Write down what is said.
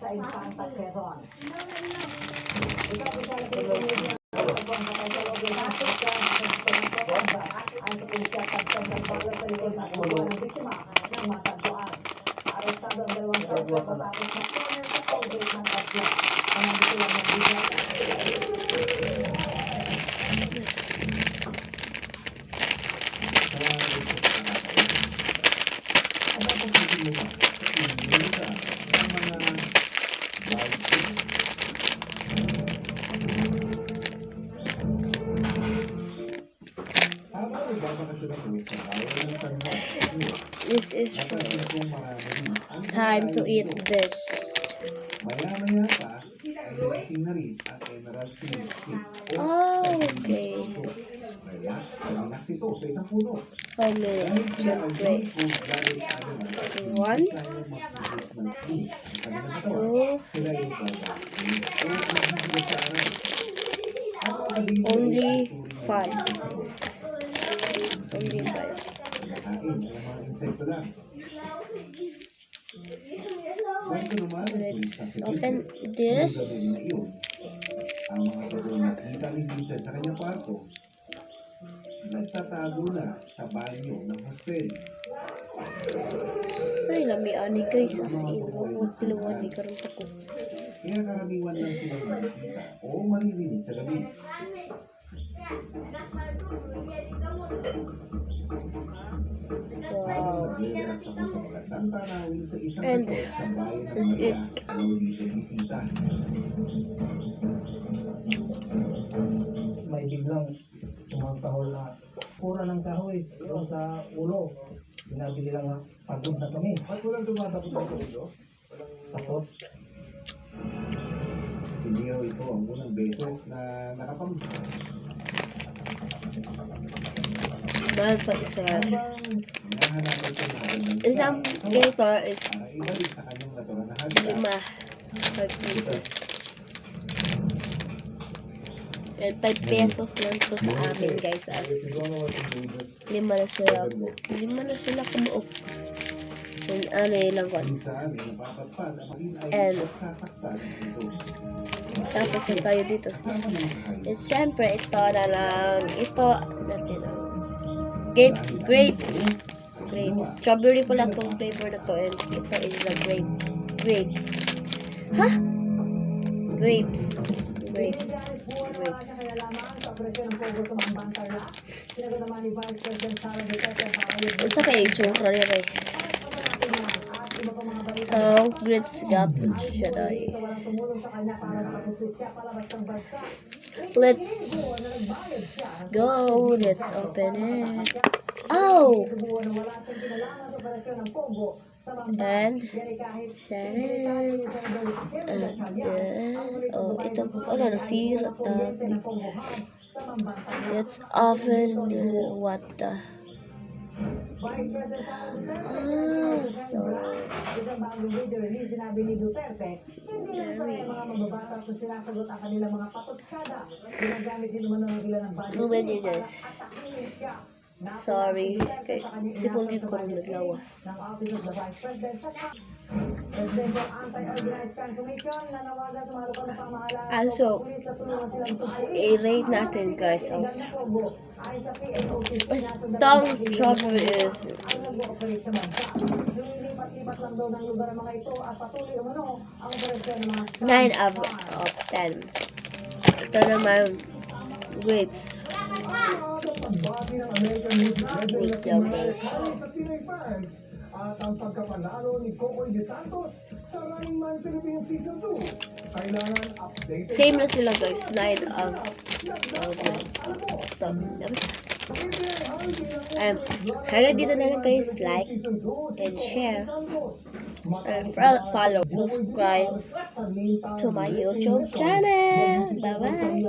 sa Infanta, Quezon. Arestado ang dalawang suspect matapos na corner sa tollgate ng Tatla. Ang nandito lang nagbigay. This is for time to eat this. Maya-maya pa, ay naging na rin ang Emerald Street. Oh, okay. Kaya, palinak ito sa isang puno. Siyempre. 1, 2, only 5. Only 5. Let's open this. Ang mga tatlong nakita ni Vincent sa kanyang kwarto, nagtatago na sa banyo ng hostel. Say, lamian ni guys as in. Huwag tiluan ni karoon ako. Kaya karaniwan lang silang makikita o maririnig sa gabi. Wow. And that's it. May biglang tumangkahol na pura ng kahoy doon sa ulo. Binabili lang na pagod na kami. At walang tumatapos na ito? Takot. Hindi ito ang unang beses na nakapamit. Dahil pa isa. Isang gator is 5 pesos. And 5 pesos lang to sa amin guys as 5 na sila. 5 na sila kumuok. Yung ano yung langkot. And tapos na tayo dito. And syempre ito na lang. Ito natin ang grapes. Strawberry pala itong flavor na to. And ito is the grapes. Ha? Grapes. Unsa kay itsura niya kay? So, grapes gapon siya dahil. Let's go. Let's open it. Oh! And oh, ito ano nasira tabi. Let's open what the so Ruben guys. Sorry. Okay. Sipol din ko rin naglawa. Also, i-rate natin guys also. Tong strawberry is 9 out of 10. Ito naman grapes. At ang pagkapanalo ni Cocoy de Santos sa Running Man Philippines Season 2. Kailangan update. Same na sila guys. 9 of 10. Hanggang dito na lang guys. Like and share. And follow, subscribe to my YouTube channel. Bye bye.